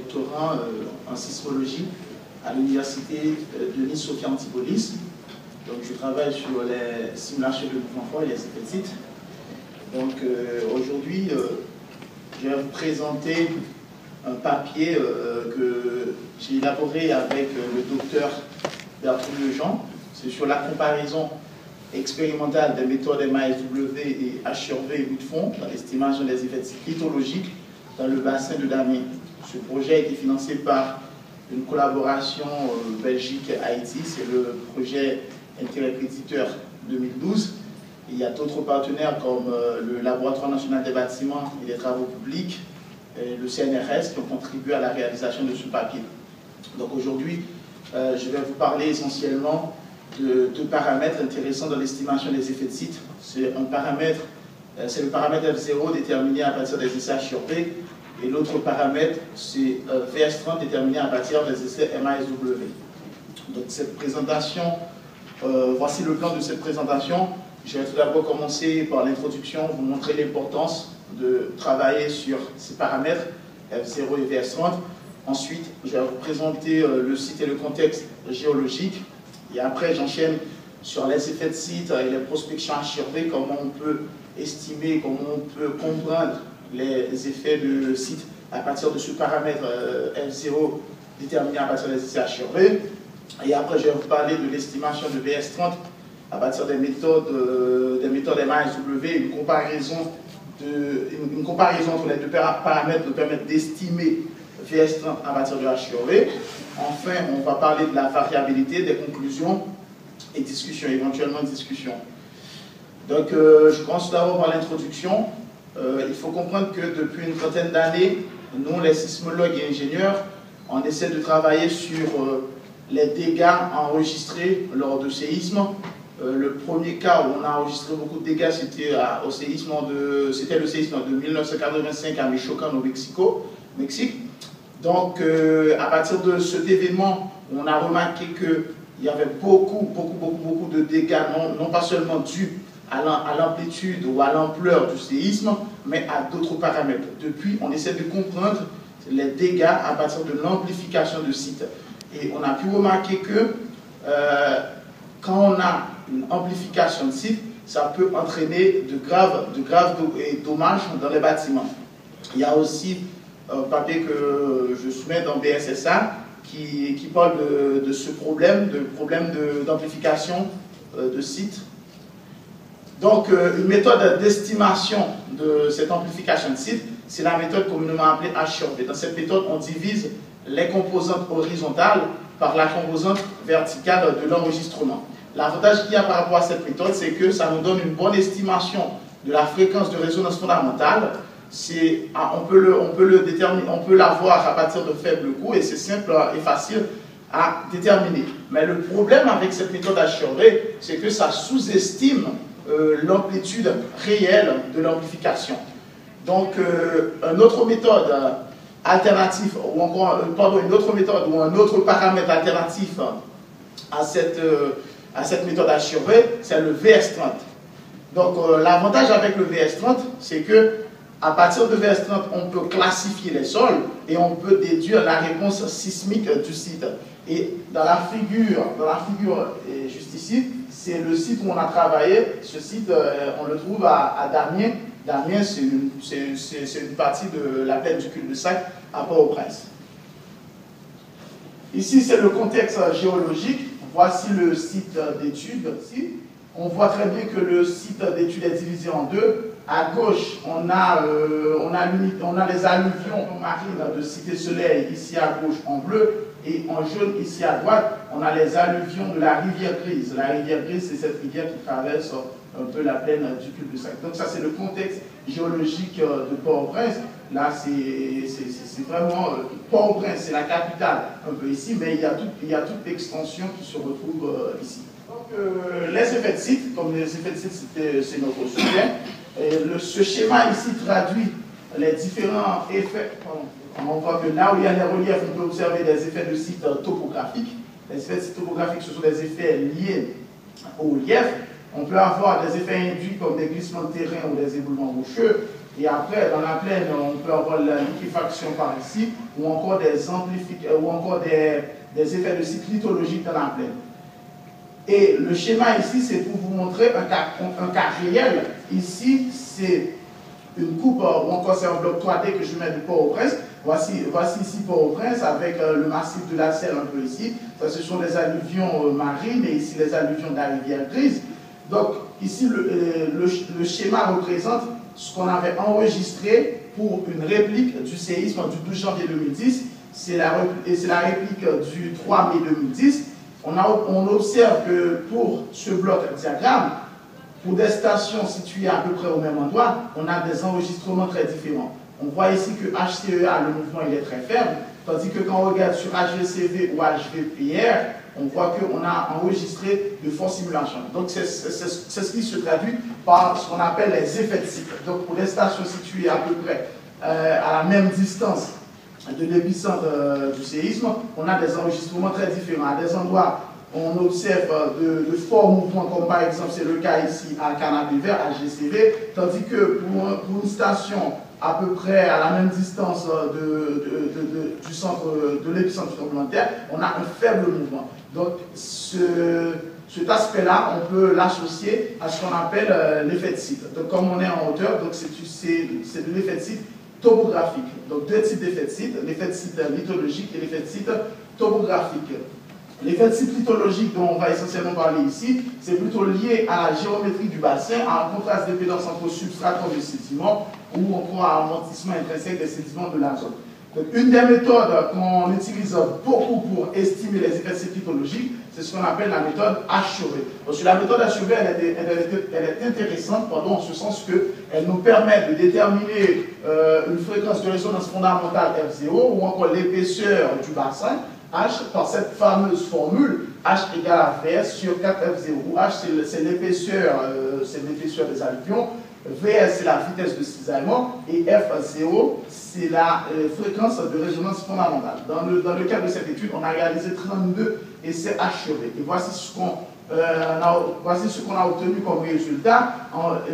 doctorant en sismologie à l'université de Nice-Sophia Antipolis. Donc je travaille sur les simulations de mouvements forts et les effets de site. Donc aujourd'hui, je vais vous présenter un papier que j'ai élaboré avec le docteur Bertrand Lejean. C'est sur la comparaison expérimentale des méthodes MASW et HRV bout de fond dans l'estimation des effets de site lithologiques dans le bassin de Damien. Ce projet a été financé par une collaboration Belgique-Haïti, c'est le projet Intérêt Préditeur 2012. Et il y a d'autres partenaires comme le Laboratoire national des bâtiments et des travaux publics, et le CNRS qui ont contribué à la réalisation de ce papier. Donc aujourd'hui, je vais vous parler essentiellement de deux paramètres intéressants dans l'estimation des effets de site. C'est le paramètre F0 déterminé à partir des essais HRV et l'autre paramètre, c'est VS30 déterminé à partir des essais MASW. Donc cette présentation, voici le plan de cette présentation. Je vais tout d'abord commencer par l'introduction, vous montrer l'importance de travailler sur ces paramètres F0 et VS30. Ensuite, je vais vous présenter le site et le contexte géologique. Et après, j'enchaîne sur les effets de site et les prospections HRV, comment on peut estimer, comment on peut comprendre les effets de site à partir de ce paramètre F0 déterminé à partir des essais HRV. Et après, je vais vous parler de l'estimation de VS30 à partir des méthodes MASW, une comparaison entre les deux paramètres nous permet d'estimer VS30 à partir de HRV. Enfin, on va parler de la variabilité, des conclusions et discussions, éventuellement discussions. Donc, je commence d'abord par l'introduction. Il faut comprendre que depuis une trentaine d'années, nous, les sismologues et ingénieurs, on essaie de travailler sur les dégâts enregistrés lors de séismes. Le premier cas où on a enregistré beaucoup de dégâts, c'était le séisme de 1985 à Michoacán au Mexique. Donc, à partir de cet événement, on a remarqué qu'il y avait beaucoup de dégâts, non pas seulement dus à l'amplitude ou à l'ampleur du séisme, mais à d'autres paramètres. Depuis, on essaie de comprendre les dégâts à partir de l'amplification de site. Et on a pu remarquer que quand on a une amplification de site, ça peut entraîner de graves dommages dans les bâtiments. Il y a aussi un papier que je soumets dans BSSA qui parle de ce problème d'amplification de site. Donc, une méthode d'estimation de cette amplification de site, c'est la méthode communément appelée HRV. Dans cette méthode, on divise les composantes horizontales par la composante verticale de l'enregistrement. L'avantage qu'il y a par rapport à cette méthode, c'est que ça nous donne une bonne estimation de la fréquence de résonance fondamentale. On peut l'avoir à partir de faibles coûts et c'est simple et facile à déterminer. Mais le problème avec cette méthode HRV, c'est que ça sous-estime l'amplitude réelle de l'amplification. Donc, une autre méthode alternative, ou encore une autre méthode ou un autre paramètre alternatif à cette méthode HRV, c'est le VS30. Donc, l'avantage avec le VS30, c'est que à partir de VS30, on peut classifier les sols et on peut déduire la réponse sismique du site. Et dans la figure juste ici, c'est le site où on a travaillé. Ce site, on le trouve à Damien. Damien, c'est une partie de la plaine du cul-de-sac à Port-au-Prince. Ici, c'est le contexte géologique. Voici le site d'étude. On voit très bien que le site d'étude est divisé en deux. À gauche, on a les alluvions marines de Cité-Soleil, ici à gauche en bleu, et en jaune, ici à droite, on a les alluvions de la rivière Grise. La rivière Grise, c'est cette rivière qui traverse un peu la plaine du cul-de-sac. Donc ça, c'est le contexte géologique de Port-au-Prince. Là, c'est vraiment... Port-au-Prince, c'est la capitale, un peu ici, mais il y a toute l'extension qui se retrouve ici. Donc, les effets de site, comme les effets de site, c'est notre sujet. Ce schéma ici traduit les différents effets. On voit que là où il y a les reliefs, on peut observer des effets de site topographiques. Les effets de site topographiques, ce sont des effets liés au relief. On peut avoir des effets induits comme des glissements de terrain ou des éboulements rocheux. Et après, dans la plaine, on peut avoir la liquéfaction par ici, ou encore ou encore des effets de cycle lithologique dans la plaine. Et le schéma ici, c'est pour vous montrer un cas réel. Ici, c'est une coupe, ou encore c'est un bloc 3D que je mets de Port-au-Prince. Voici ici Port-au-Prince avec le massif de la Selle un peu ici. Ça, ce sont les alluvions marines et ici les alluvions de la rivière Grise. Donc ici, le schéma représente ce qu'on avait enregistré pour une réplique du séisme du 12 janvier 2010. C'est la réplique du 3 mai 2010. On observe que pour ce bloc diagramme, pour des stations situées à peu près au même endroit, on a des enregistrements très différents. On voit ici que HCEA, le mouvement, il est très faible, tandis que quand on regarde sur HVCV ou HVPR, on voit qu'on a enregistré de fortes simulations. Donc c'est ce qui se traduit par ce qu'on appelle les effets de cycle. Donc pour des stations situées à peu près à la même distance de l'épicentre du séisme, on a des enregistrements très différents. À des endroits, on observe de forts mouvements, comme par exemple, c'est le cas ici à Canapé-Vert, à GCV, tandis que pour une station à peu près à la même distance du centre de l'épicentre du tremblement de terre, on a un faible mouvement. Donc cet aspect-là, on peut l'associer à ce qu'on appelle l'effet de site. Donc comme on est en hauteur, c'est de l'effet de site topographique. Donc deux types d'effets de site, l'effet de site lithologique et l'effet de site topographique. L'effet de site lithologique dont on va essentiellement parler ici, c'est plutôt lié à la géométrie du bassin, à un contraste d'impédance entre substratum et sédiments, ou encore à l'amortissement intrinsèque des sédiments de la zone. Donc, une des méthodes qu'on utilise beaucoup pour estimer les effets de site lithologiques, c'est ce qu'on appelle la méthode H-Chauvet. Donc, la méthode H-Chauvet, elle est intéressante en ce sens qu'elle nous permet de déterminer une fréquence de résonance fondamentale F0 ou encore l'épaisseur du bassin H par cette fameuse formule H égale à VS sur 4F0, où H c'est l'épaisseur des alluvions, VS c'est la vitesse de cisaillement et F0 c'est la fréquence de résonance fondamentale. Dans le cadre de cette étude, on a réalisé 32 essais achevés. Et voici ce qu'on a obtenu comme résultat.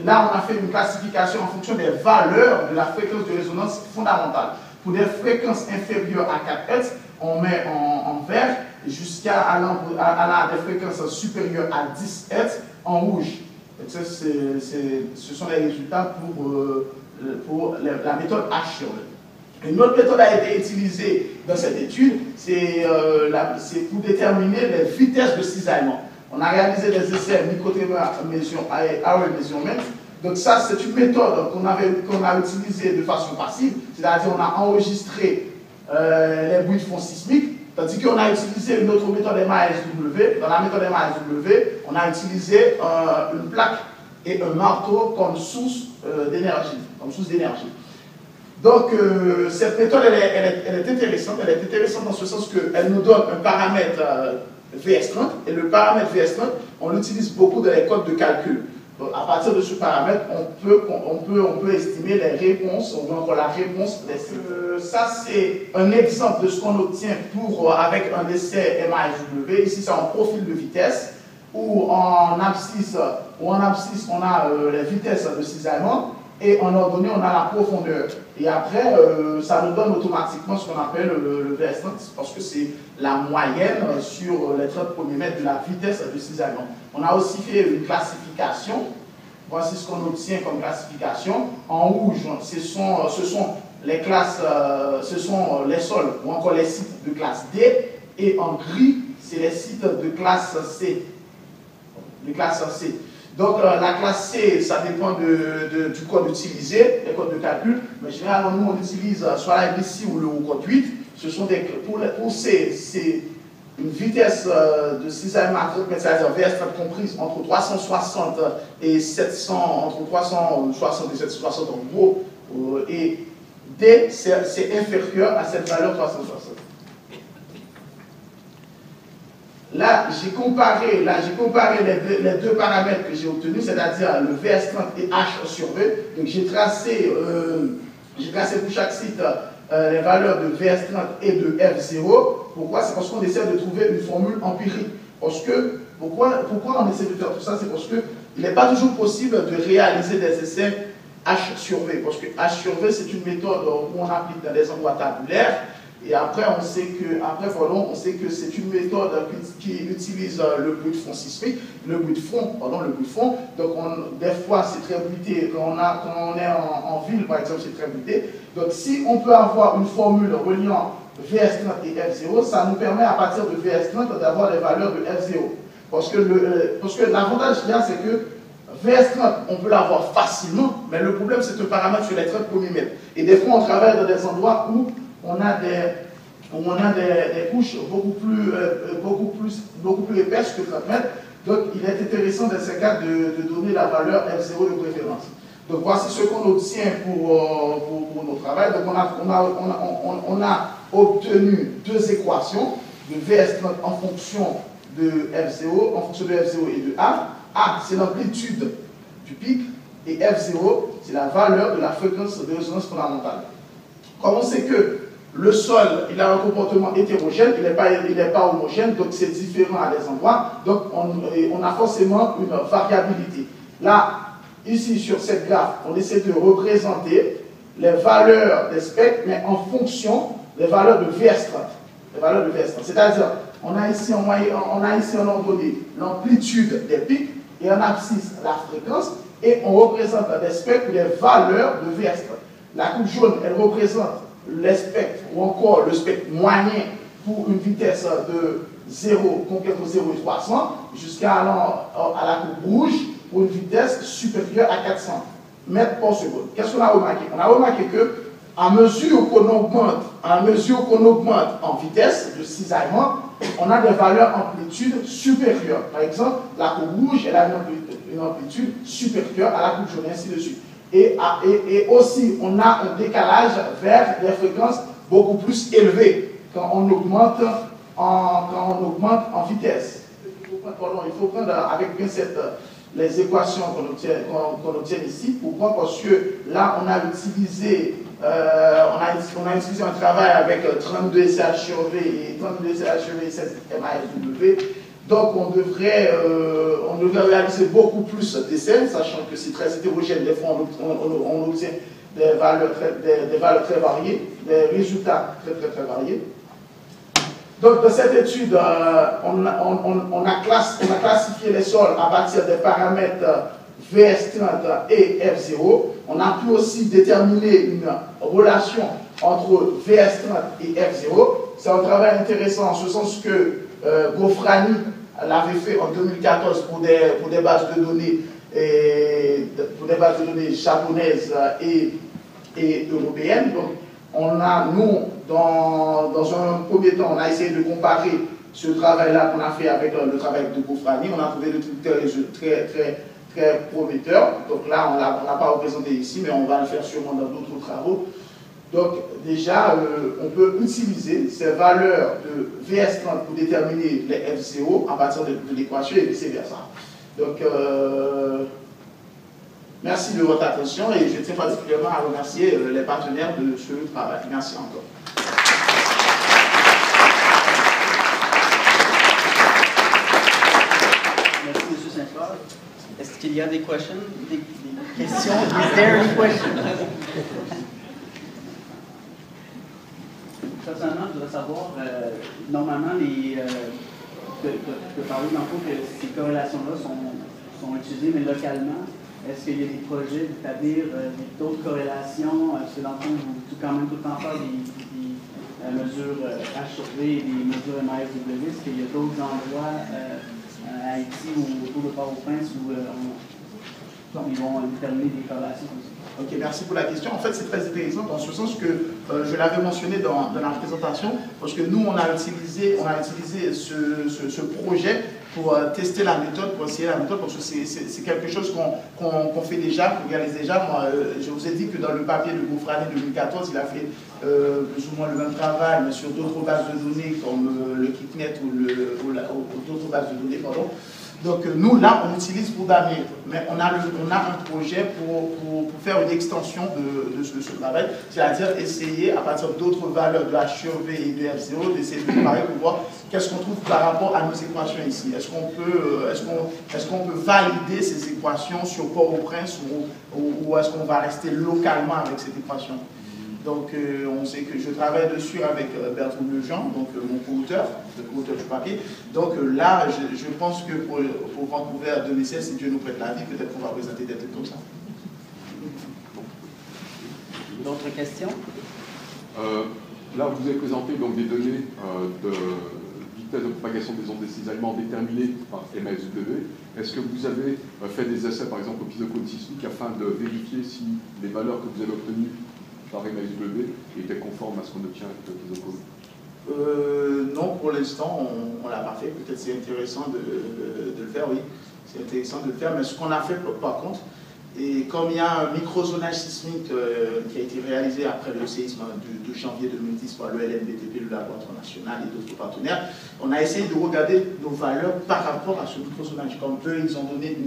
Là, on a fait une classification en fonction des valeurs de la fréquence de résonance fondamentale. Pour des fréquences inférieures à 4 Hz, on met en vert jusqu'à des fréquences supérieures à 10 Hz en rouge. Donc, ce sont les résultats pour la méthode H-Chauvet. Une autre méthode a été utilisée dans cette étude, c'est pour déterminer les vitesses de cisaillement. On a réalisé des essais microthermal measurement. Donc ça, c'est une méthode qu'on a utilisée de façon passive, c'est-à-dire on a enregistré les bruits de fond sismiques, tandis qu'on a utilisé une autre méthode MASW. Dans la méthode MASW, on a utilisé une plaque et un marteau comme source d'énergie. Donc, cette méthode, elle est intéressante. Elle est intéressante dans ce sens qu'elle nous donne un paramètre VS30, et le paramètre VS30, on l'utilise beaucoup dans les codes de calcul. Donc, à partir de ce paramètre, on peut estimer les réponses, ou encore la réponse des ça, c'est un exemple de ce qu'on obtient avec un essai MASW. Ici, c'est en profil de vitesse, où en abscisse, on a les vitesses de cisaillement, et en ordonnée, on a la profondeur. Et après, ça nous donne automatiquement ce qu'on appelle le VS30, parce que c'est la moyenne sur les 30 premiers mètres de la vitesse de cisaillement. On a aussi fait une classification. Voici ce qu'on obtient comme classification. En rouge, ce sont les classes, ce sont les sols ou encore les sites de classe D. Et en gris, c'est les sites de classe C. Donc la classe C, ça dépend du code utilisé, les codes de calcul. Mais généralement, nous, on utilise soit la BC ou le code 8. Ce sont pour C, c'est une vitesse de cisaillement à 30 mètres, c'est-à-dire VS30 comprise entre 360 et 700, entre 360 et 760 en gros. Et D, c'est inférieur à cette valeur 360. Là, j'ai comparé les deux paramètres que j'ai obtenus, c'est-à-dire le VS30 et H sur V. Donc, j'ai tracé pour chaque site les valeurs de VS30 et de F0. Pourquoi? C'est parce qu'on essaie de trouver une formule empirique. Pourquoi on essaie de faire tout ça? C'est parce qu'il n'est pas toujours possible de réaliser des essais H sur V, parce que H sur V, c'est une méthode où on applique dans des endroits tabulaires. Et après, on sait que c'est une méthode qui utilise le bruit de fond sismique, le bruit de fond. Donc, des fois, c'est très bruité. Quand on est en ville, par exemple, c'est très bruité. Donc, si on peut avoir une formule reliant VS30 et F0, ça nous permet à partir de VS30 d'avoir les valeurs de F0. Parce que l'avantage qu'il y a, c'est que VS30, on peut l'avoir facilement, mais le problème, c'est de paramètre sur les 30 premiers mètres. Et des fois, on travaille dans des endroits où on a des couches beaucoup plus épaisses que 30 mètres. Donc, il est intéressant dans ces cas de donner la valeur F0 de préférence. Donc, voici ce qu'on obtient pour nos travaux. Donc, on a obtenu deux équations de VS30 en fonction de F0, et de A. A, c'est l'amplitude du pic, et F0, c'est la valeur de la fréquence de résonance fondamentale. Comme on sait que le sol, il a un comportement hétérogène, il n'est pas homogène, donc c'est différent à des endroits, donc on a forcément une variabilité. Là, ici sur cette graphe, on essaie de représenter les valeurs des spectres, mais en fonction des valeurs de VS30. C'est-à-dire, on a ici en ordonnée l'amplitude des pics, et en abscisse la fréquence, et on représente des spectres ou des valeurs de VS30. La coupe jaune, elle représente les spectres, ou encore le spectre moyen pour une vitesse de 0, conquête de 0 et 300, jusqu'à la coupe rouge pour une vitesse supérieure à 400 mètres par seconde. Qu'est-ce qu'on a remarqué? On a remarqué que à mesure qu'on augmente en vitesse de cisaillement, on a des valeurs amplitude supérieures. Par exemple, la coupe rouge, elle a une amplitude supérieure à la coupe jaune, ainsi de suite. Et aussi, on a un décalage vers des fréquences beaucoup plus élevées quand on augmente en vitesse. Il faut prendre avec pincette les équations qu'on obtient ici. Pourquoi? Parce que là, on a utilisé un travail avec 32 SH sur V et 32 SH sur V et 7 MASW. Donc, on devrait réaliser beaucoup plus d'essais, sachant que c'est très hétérogène. Des fois, on obtient des valeurs très variées, des résultats très variés. Donc, dans cette étude, on a classifié les sols à partir des paramètres VS30 et F0. On a pu aussi déterminer une relation entre VS30 et F0. C'est un travail intéressant en ce sens que Gofrani l'avait fait en 2014 pour des bases de données japonaises et européennes. Donc, nous, dans un premier temps, on a essayé de comparer ce travail-là qu'on a fait avec le travail de Gofrani. On a trouvé des résultats très prometteur. Donc là, on ne l'a pas représenté ici, mais on va le faire sûrement dans d'autres travaux. Donc déjà, on peut utiliser ces valeurs de VS30 pour déterminer les F0 à partir de l'équation et vice-versa. Donc, merci de votre attention et je tiens particulièrement à remercier les partenaires de ce travail. Merci encore. Merci, M. Saint-Claude. Est-ce qu'il y a des questions? Des questions? Is there any question? Personnellement, je voudrais savoir, normalement, tu as parlé dans le fond que ces corrélations-là sont utilisées, mais localement. Est-ce qu'il y a des projets d'établir d'autres corrélations? Parce que dans le fond, vous quand même tout le temps faire des mesures H sur V et des mesures MASW. Est-ce qu'il y a d'autres endroits à Haïti ou autour de Port-au-Prince où ils vont déterminer des corrélations comme ça? Ok, merci pour la question. En fait, c'est très intéressant dans ce sens que je l'avais mentionné dans la présentation, parce que nous, on a utilisé ce projet pour tester la méthode, pour essayer la méthode, parce que c'est quelque chose qu'on fait déjà, qu'on réalise déjà. Moi, je vous ai dit que dans le papier de Gofrani 2014, il a fait plus ou moins le même travail, mais sur d'autres bases de données comme le KickNet ou d'autres bases de données, pardon. Donc nous, là, on utilise pour d'avenir, mais on a un projet pour faire une extension de ce travail, c'est-à-dire essayer, à partir d'autres valeurs de HEV et de F0, d'essayer de comparer pour voir qu'est-ce qu'on trouve par rapport à nos équations ici. Est-ce qu'on peut valider ces équations sur Port-au-Prince ou est-ce qu'on va rester localement avec cette équation? Donc, on sait que je travaille dessus avec Bertrand Lejean, donc mon co-auteur, le co-auteur du papier. Donc là, je pense que pour Vancouver 2016, si Dieu nous prête la vie, peut-être qu'on va présenter des trucs comme ça. D'autres questions? Là, vous avez présenté donc, des données de vitesse de propagation des ondes de cisaillement déterminées par MSW. Est-ce que vous avez fait des essais, par exemple, au pisocode sismique, afin de vérifier si les valeurs que vous avez obtenues par MSW était conforme à ce qu'on obtient avec le pisocode? Non, pour l'instant, on ne l'a pas fait. Peut-être c'est intéressant de le faire, oui. C'est intéressant de le faire, mais ce qu'on a fait par contre, et comme il y a un microzonage sismique qui a été réalisé après le séisme de janvier 2010 par le LNBTP, le Laboratoire National et d'autres partenaires, on a essayé de regarder nos valeurs par rapport à ce microzonage. Comme eux, ils ont donné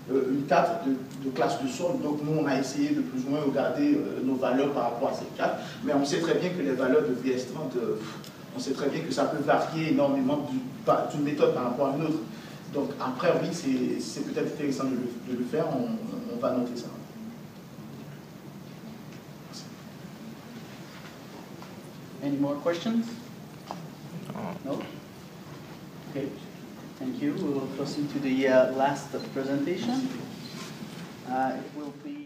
une carte de classe de sol, donc nous, on a essayé de plus ou moins regarder nos valeurs par rapport à cette carte, mais on sait très bien que les valeurs de VS30, on sait très bien que ça peut varier énormément d'une méthode par rapport à une autre. Donc après, oui, c'est peut-être intéressant de le faire, on va noter ça. Any more questions? No? Okay, thank you. We will proceed to the last presentation. It will be